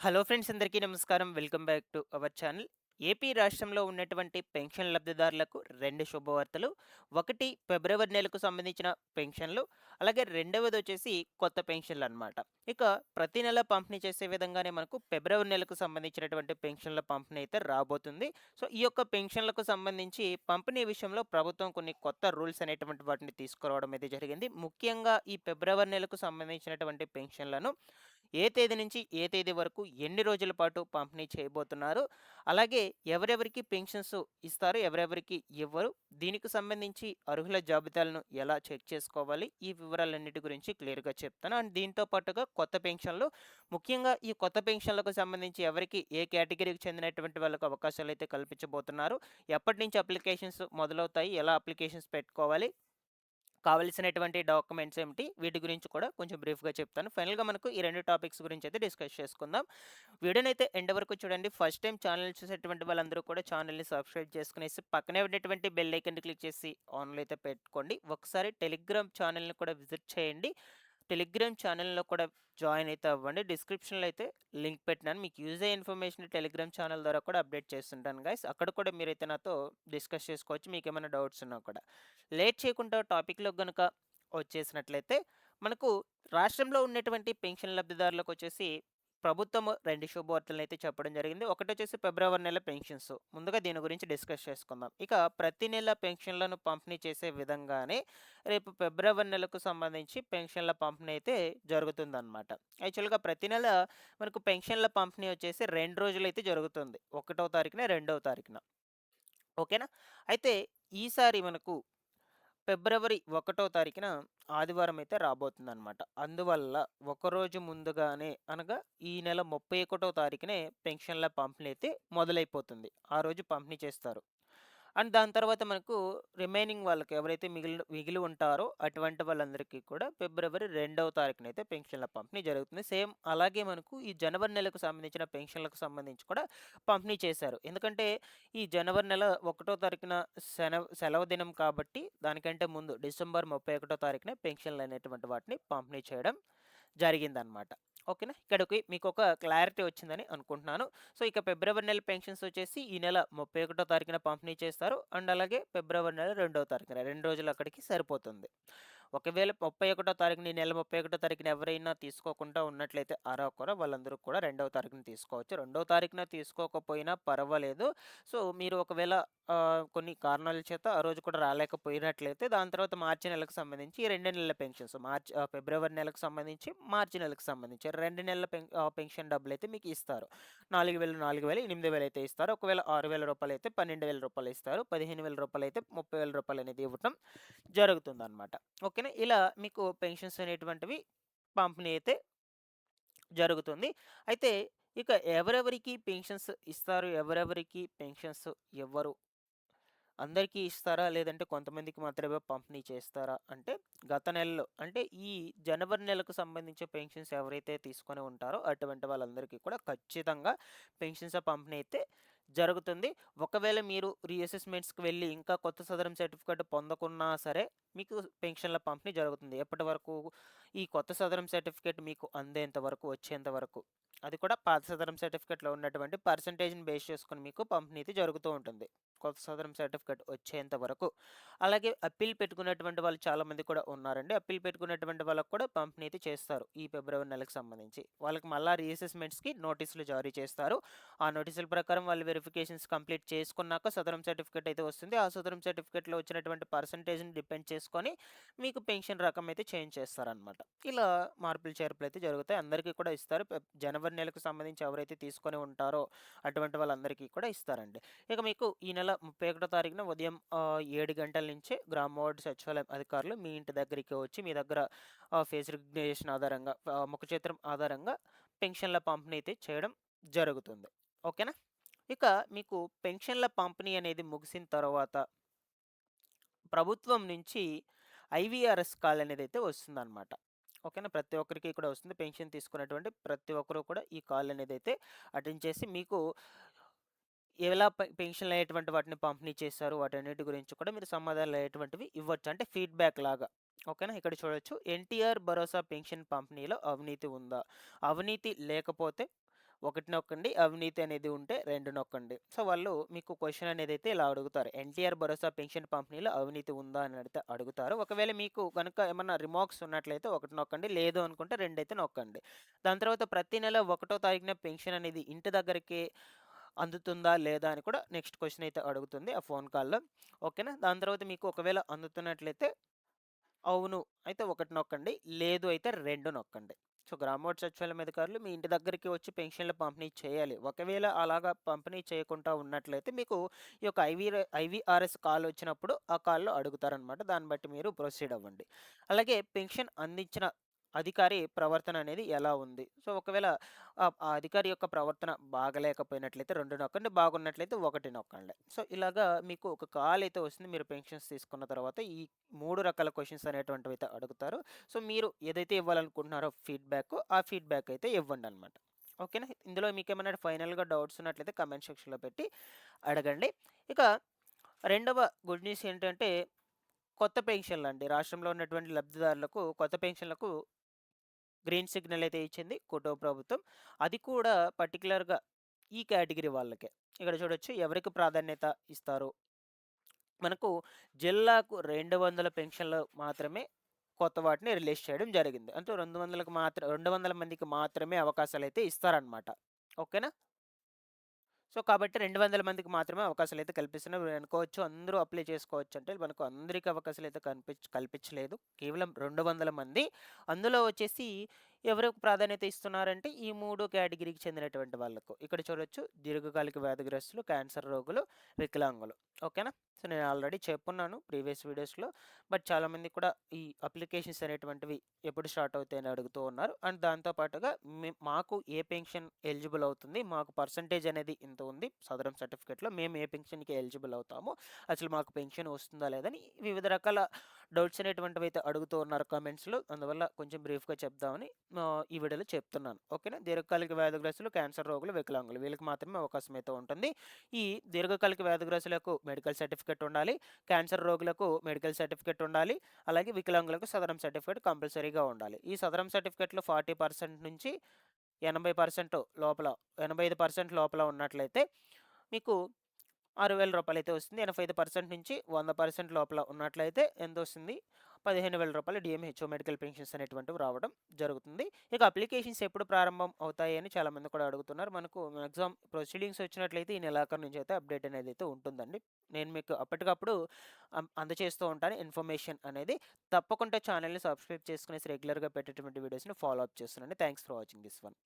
Hello friends, అందరికీ నమస్కారం. Welcome back to our channel. AP రాష్ట్రంలో ఉన్నటువంటి పెన్షన్ లబ్ధిదారులకు 2 శుభవార్తలు. ఒకటి, ఫిబ్రవరి నెలకు సంబంధించిన పెన్షన్లు. అలాగే రెండవదొచ్చేసి కొత్త పెన్షన్లనమాట. ఇక ప్రతి నెల పంపిణీ చేసే విధంగానే మనకు ఫిబ్రవరి నెలకు సంబంధించినటువంటి పెన్షన్ల పంపిణీ అయితే రాబోతుంది. సో, ఈ యొక్క పెన్షన్లకు సంబంధించి పంపిణీ విషయంలో ప్రభుత్వం కొన్ని కొత్త రూల్స్ అనేటువంటి వాటిని తీసుకురావడం అయితే జరిగింది. ముఖ్యంగా ఈ ఫిబ్రవరి నెలకు సంబంధించినటువంటి పెన్షన్లను ఏ తేదీ నుంచి ఏ తేదీ వరకు ఎన్ని రోజుల పాటు పంపిణీ చేయబోతున్నారు? అలాగే ఎవరెవరికి పెన్షన్స్ ఇస్తారు? ఎవరెవరికి ఇవ్వరు? దీనికి సంబంధించి అర్హుల జాబితాలను ఎలా చెక్ చేసుకోవాలి? ఈ వివరాలన్నిటి గురించి క్లియర్‌గా చెప్తాను. అండ్ దీంతో పాటుగా కొత్త పెన్షన్‌లు, ముఖ్యంగా ఈ కొత్త పెన్షన్‌లకు సంబంధించి ఎవరికి ఏ కేటగిరీకి చెందినటువంటి వాళ్ళకి అవకాశాలైతే కల్పించబోతున్నారు? ఎప్పటినుంచి అప్లికేషన్స్ మొదలవుతాయి? ఎలా అప్లికేషన్స్ పెట్టుకోవాలి? కావాల్సినటువంటి డాక్యుమెంట్స్ ఏమిటి? వీటి గురించి కూడా కొంచెం బ్రీఫ్‌గా చెప్తాను. ఫైనల్‌గా మనకు ఈ 2 టాపిక్స్ గురించి అయితే డిస్కస్ చేసుకుందాం. వీడియోనైతే ఎండ్ వరకు చూడండి. ఫస్ట్ టైమ్ ఛానల్ చూసేటువంటి వాళ్ళందరూ కూడా ఛానల్‌ని సబ్స్క్రైబ్ చేసుకునేసి పక్కనే ఉన్నటువంటి బెల్ ఐకాన్‌ని క్లిక్ చేసి ఆన్‌లో అయితే పెట్టుకోండి. ఒకసారి టెలిగ్రామ్ ఛానల్‌ని కూడా విజిట్ చేయండి. టెలిగ్రామ్ ఛానల్‌లో కూడా జాయిన్ అయితే అవ్వండి. డిస్క్రిప్షన్‌లో అయితే లింక్ పెట్టినాను. మీకు యూజ్ అయ్యే ఇన్ఫర్మేషన్ టెలిగ్రామ్ ఛానల్ ద్వారా కూడా అప్డేట్ చేస్తుంటాను గైస్. అక్కడ కూడా మీరైతే నాతో డిస్కస్ చేసుకోవచ్చు. మీకేమైనా డౌట్స్ ఉన్నా కూడా. లేట్ చేయకుండా టాపిక్‌లోకి గనుక వచ్చేసినట్లయితే, మనకు రాష్ట్రంలో ఉన్నటువంటి పెన్షన్ లబ్ధిదారులకొచ్చేసి ప్రభుత్వం 2 శుభవార్తలనైతే చెప్పడం జరిగింది. ఒకటొచ్చేసి ఫిబ్రవరి నెల పెన్షన్స్. ముందుగా దీని గురించి డిస్కస్ చేసుకుందాం. ఇక ప్రతి నెల పెన్షన్‌లను పంపిణీ చేసే విధంగానే రేపు ఫిబ్రవరి నెలకు సంబంధించి పెన్షన్‌ల పంపిణీ అయితే జరుగుతుందనమాట. యాక్చువల్‌గా ప్రతి నెల మనకు పెన్షన్‌ల పంపిణీ వచ్చేసి 2 రోజులైతే జరుగుతుంది. 1వ తారీఖున, 2వ తారీఖున. ఓకేనా? అయితే ఈసారి మనకు ఫిబ్రవరి 1వ తారీఖున ఆదివారం అయితే రాబోతుందనమాట. అందువల్ల ఒకరోజు ముందుగానే అనగా ఈ నెల 31వ తారీఖునే పెన్షన్‌ల పంపిణీ అయితే మొదలైపోతుంది. ఆ రోజు పంపిణీ చేస్తారు. అండ్ దాని తర్వాత మనకు రిమైనింగ్ వాళ్ళకి ఎవరైతే మిగిలి ఉంటారో అటువంటి వాళ్ళందరికీ కూడా ఫిబ్రవరి 2వ తారీఖునైతే పెన్షన్‌ల పంపిణీ జరుగుతుంది. సేమ్ అలాగే మనకు ఈ జనవరి నెలకు సంబంధించిన పెన్షన్‌లకు సంబంధించి కూడా పంపిణీ చేశారు. ఎందుకంటే ఈ జనవరి నెల 1 తారీఖున సెలవు దినం కాబట్టి దానికంటే ముందు డిసెంబర్ 31 తారీఖునే పెన్షన్‌లనేటువంటి వాటిని పంపిణీ చేయడం జరిగిందనమాట. ఓకేనా? ఇక్కడికి మీకొక క్లారిటీ వచ్చిందని అనుకుంటున్నాను. సో, ఇక ఫిబ్రవరి నెల పెన్షన్స్ వచ్చేసి ఈ నెల 31 తారీఖున పంపిణీ చేస్తారు. అండ్ అలాగే ఫిబ్రవరి నెల 2వ తారీఖున 2 రోజులు అక్కడికి సరిపోతుంది. ఒకవేళ 31 తారీఖున ఈ నెల 31 తారీఖున ఎవరైనా తీసుకోకుండా ఉన్నట్లయితే అరకొర వాళ్ళందరూ కూడా 2వ తారీఖున తీసుకోవచ్చు. 2వ తారీఖున తీసుకోకపోయినా పర్వాలేదు. సో, మీరు ఒకవేళ కొన్ని కారణాల చేత ఆ రోజు కూడా రాలేకపోయినట్లయితే దాని తర్వాత మార్చి నెలకు సంబంధించి ఈ 2 నెలల పెన్షన్స్ ఫిబ్రవరి నెలకు సంబంధించి, మార్చి నెలకు సంబంధించి 2 నెలల పెన్షన్ డబ్బులైతే మీకు ఇస్తారు. 4000, 4000, 8000 అయితే ఇస్తారు. ఒకవేళ రూ. 6000 అయితే రూ. 12,000 ఇస్తారు. రూ. 15,000 అయితే రూ. 30,000 అనేది ఇవ్వటం జరుగుతుందనమాట. ఓకేనా? ఇలా మీకు పెన్షన్స్ అనేటువంటివి పంపిణీ అయితే జరుగుతుంది. అయితే ఇక ఎవరెవరికి పెన్షన్స్ ఇస్తారు? ఎవరెవరికి పెన్షన్స్ ఇవ్వరు? అందరికీ ఇస్తారా? లేదంటే కొంతమందికి మాత్రమే పంపిణీ చేస్తారా? అంటే గత నెలలో అంటే ఈ జనవరి నెలకు సంబంధించి పెన్షన్స్ ఎవరైతే తీసుకొని ఉంటారో అటువంటి వాళ్ళందరికీ కూడా ఖచ్చితంగా పెన్షన్స్ పంపిణీ అయితే జరుగుతుంది. ఒకవేళ మీరు రీఅసెస్మెంట్స్‌కి వెళ్ళి ఇంకా కొత్త సదరం సర్టిఫికేట్ పొందకున్నా సరే మీకు పెన్షన్‌ల పంపిణీ జరుగుతుంది. ఎప్పటి వరకు? ఈ కొత్త సదరం సర్టిఫికేట్ మీకు అందేంత వరకు, వచ్చేంత వరకు. అది కూడా పాత సదరం సర్టిఫికేట్‌లో ఉన్నటువంటి పర్సెంటేజ్‌ని బేస్ చేసుకొని మీకు పంపిణీ అయితే జరుగుతూ ఉంటుంది. కొత్త సదరం సర్టిఫికేట్ వచ్చేంత వరకు. అలాగే అప్పీల్ పెట్టుకున్నటువంటి వాళ్ళు చాలామంది కూడా ఉన్నారండి. అప్పీల్ పెట్టుకున్నటువంటి వాళ్ళకి కూడా పంపిణీ అయితే చేస్తారు. ఈ ఫిబ్రవరి నెలకు సంబంధించి. వాళ్ళకి మళ్ళా రీఅసెస్మెంట్స్‌కి నోటీసులు జారీ చేస్తారు. ఆ నోటీసుల ప్రకారం వాళ్ళు వెరిఫికేషన్స్ కంప్లీట్ చేసుకున్నాక సదరం సర్టిఫికేట్ అయితే వస్తుంది. ఆ సదరం సర్టిఫికేట్‌లో వచ్చినటువంటి పర్సెంటేజ్‌ని డిపెండ్ చేసుకొని మీకు పెన్షన్ రకం అయితే చేంజ్ చేస్తారనమాట. ఇలా మార్పులు చేర్పులు అయితే జరుగుతాయి. అందరికీ కూడా ఇస్తారు. జనవరి నెలకు సంబంధించి ఎవరైతే తీసుకొని ఉంటారో అటువంటి వాళ్ళందరికీ కూడా ఇస్తారండి. ఇక మీకు ఈ నెల 31 తారీఖున ఉదయం 7 గంటల నుంచే గ్రామ వార్డు సచివాలయం అధికారులు మీ ఇంటి దగ్గరికి వచ్చి మీ దగ్గర ఫేస్ రికగ్నిషన్ ఆధారంగా ముఖ చిత్రం ఆధారంగా పెన్షన్ల పంపిణీ అయితే చేయడం జరుగుతుంది. ఓకేనా? ఇక మీకు పెన్షన్ల పంపిణీ అనేది ముగిసిన తర్వాత ప్రభుత్వం నుంచి ఐవీఆర్ఎస్ కాల్ అనేదైతే వస్తుందనమాట. ఓకేనా? ప్రతి ఒక్కరికి కూడా వస్తుంది. పెన్షన్ తీసుకున్నటువంటి ప్రతి ఒక్కరు కూడా ఈ కాల్ అనేదైతే అటెండ్ చేసి మీకు ఎలా పెన్షన్‌లయ్యేటువంటి వాటిని పంపిణీ చేశారు, వాటన్నిటి గురించి కూడా మీరు సమాధానాలయ్యేటువంటివి ఇవ్వచ్చు. అంటే ఫీడ్‌బ్యాక్ లాగా. ఓకేనా? ఇక్కడ చూడొచ్చు. ఎన్టీఆర్ భరోసా పెన్షన్ పంపిణీలో అవినీతి ఉందా? అవినీతి లేకపోతే ఒకటి నొక్కండి. అవినీతి అనేది ఉంటే 2 నొక్కండి. సో, వాళ్ళు మీకు క్వెషన్ అనేదైతే ఇలా అడుగుతారు. ఎన్టీఆర్ భరోసా పెన్షన్ పంపిణీలో అవినీతి ఉందా అని అడుగుతారు. ఒకవేళ మీకు గనుక ఏమన్నా రిమార్క్స్ ఉన్నట్లయితే 1 నొక్కండి. లేదు అనుకుంటే 2 అయితే నొక్కండి. దాని తర్వాత ప్రతి నెల 1 తారీఖున పెన్షన్ అనేది ఇంటి దగ్గరికి అందుతుందా? లేదా? అని కూడా నెక్స్ట్ క్వెషన్ అయితే అడుగుతుంది ఆ ఫోన్ కాల్‌లో. ఓకేనా? దాని తర్వాత మీకు ఒకవేళ అందుతున్నట్లయితే అవును అయితే 1 నొక్కండి. లేదు అయితే 2 నొక్కండి. సో, గ్రామ వార్డ్ సచివాలయం అధికారులు మీ ఇంటి దగ్గరికి వచ్చి పెన్షన్‌లు పంపిణీ చేయాలి. ఒకవేళ అలాగా పంపిణీ చేయకుండా ఉన్నట్లయితే మీకు ఈ యొక్క ఐవీఆర్ఎస్ కాల్ వచ్చినప్పుడు ఆ కాల్‌లో అడుగుతారనమాట. దాన్ని బట్టి మీరు ప్రొసీడ్ అవ్వండి. అలాగే పెన్షన్ అందించిన అధికారి ప్రవర్తన అనేది ఎలా ఉంది? సో, ఒకవేళ ఆ అధికారి యొక్క ప్రవర్తన బాగలేకపోయినట్లయితే 2 నొక్కండి. బాగున్నట్లయితే 1 నొక్కండి. సో, ఇలాగా మీకు ఒక కాల్ అయితే వస్తుంది. మీరు పెన్షన్స్ తీసుకున్న తర్వాత ఈ 3 రకాల క్వెషన్స్ అనేటువంటివైతే అడుగుతారు. సో, మీరు ఏదైతే ఇవ్వాలనుకుంటున్నారో ఆ ఫీడ్‌బ్యాక్ అయితే ఇవ్వండనమాట. ఓకేనా? ఇందులో మీకేమైనా ఫైనల్‌గా డౌట్స్ ఉన్నట్లయితే కామెంట్ సెక్షన్‌లో పెట్టి అడగండి. ఇక రెండవ గుడ్ న్యూస్ ఏంటంటే కొత్త పెన్షన్‌లండి. రాష్ట్రంలో ఉన్నటువంటి లబ్ధిదారులకు కొత్త పెన్షన్‌లకు గ్రీన్ సిగ్నల్ అయితే ఇచ్చింది కుటుంబ ప్రభుత్వం. అది కూడా పర్టిక్యులర్‌గా ఈ కేటగిరీ వాళ్ళకే. ఇక్కడ చూడొచ్చు ఎవరికి ప్రాధాన్యత ఇస్తారు. మనకు జిల్లాకు 200 పెన్షన్‌లు మాత్రమే కొత్త వాటిని రిలీజ్ చేయడం జరిగింది. అంటే 200 మందికి మాత్రమే అవకాశాలైతే ఇస్తారనమాట. ఓకేనా? సో, కాబట్టి 200 మందికి మాత్రమే అవకాశాలైతే కల్పిస్తున్నారు. మీరు అనుకోవచ్చు అందరూ అప్లై చేసుకోవచ్చు అంటే మనకు అందరికి అవకాశాలైతే కల్పించలేదు. కేవలం 200 మంది. అందులో వచ్చేసి ఎవరికి ప్రాధాన్యత ఇస్తున్నారంటే ఈ 3 కేటగిరీకి చెందినటువంటి వాళ్ళకు. ఇక్కడ చూడొచ్చు దీర్ఘకాలిక వ్యాధిగ్రస్తులు, క్యాన్సర్ రోగులు, వికలాంగులు. ఓకేనా? సో, నేను ఆల్రెడీ చెప్పున్నాను ప్రీవియస్ వీడియోస్‌లో. బట్ చాలామంది కూడా ఈ అప్లికేషన్స్ అనేటువంటివి ఎప్పుడు స్టార్ట్ అవుతాయని అడుగుతూ ఉన్నారు. అండ్ దాంతో పాటుగా మాకు ఏ పెన్షన్ ఎలిజిబుల్ అవుతుంది? మాకు పర్సెంటేజ్ అనేది ఇంత ఉంది సదరం సర్టిఫికేట్‌లో. మేము ఏ పెన్షన్‌కి ఎలిజిబుల్ అవుతాము? అసలు మాకు పెన్షన్ వస్తుందా? లేదని వివిధ రకాల డౌట్స్ అనేటువంటివి అయితే అడుగుతూ ఉన్నారు కామెంట్స్‌లో. అందువల్ల కొంచెం బ్రీఫ్‌గా చెప్దామని ఈ వీడియోలో చెప్తున్నాను. ఓకేనా? దీర్ఘకాలిక వ్యాధిగ్రస్తులు, క్యాన్సర్ రోగులు, వికలాంగులు వీళ్ళకి మాత్రమే అవకాశం అయితే ఉంటుంది. ఈ దీర్ఘకాలిక వ్యాధిగ్రస్తులకు మెడికల్ సర్టిఫికేట్ ఉండాలి. క్యాన్సర్ రోగులకు మెడికల్ సర్టిఫికేట్ ఉండాలి. అలాగే వికలాంగులకు సదరం సర్టిఫికేట్ కంపల్సరీగా ఉండాలి. ఈ సదరం సర్టిఫికేట్‌లో 40% నుంచి 80% లోపల 85% లోపల ఉన్నట్లయితే మీకు రూ. 6,000 అయితే వస్తుంది. 85% నుంచి 100% లోపల ఉన్నట్లయితే ఎంతొస్తుంది? రూ. 15,000 డీఎంహెచ్ఓ మెడికల్ పెన్షన్స్ అనేటువంటివి రావడం జరుగుతుంది. ఇక అప్లికేషన్స్ ఎప్పుడు ప్రారంభం అవుతాయి అని చాలామంది కూడా అడుగుతున్నారు. మనకు మాక్సిమం ప్రొసీడింగ్స్ వచ్చినట్లయితే ఈ నెలాఖరు నుంచి అయితే అప్డేట్ అనేది అయితే ఉంటుందండి. నేను మీకు అప్పటికప్పుడు అందజేస్తూ ఉంటాను ఇన్ఫర్మేషన్ అనేది. తప్పకుండా ఛానల్‌ని సబ్స్క్రైబ్ చేసుకునేసి రెగ్యులర్‌గా పెట్టేటువంటి వీడియోస్‌ని ఫాలో అప్ చేస్తున్నాను. Thanks for watching this one.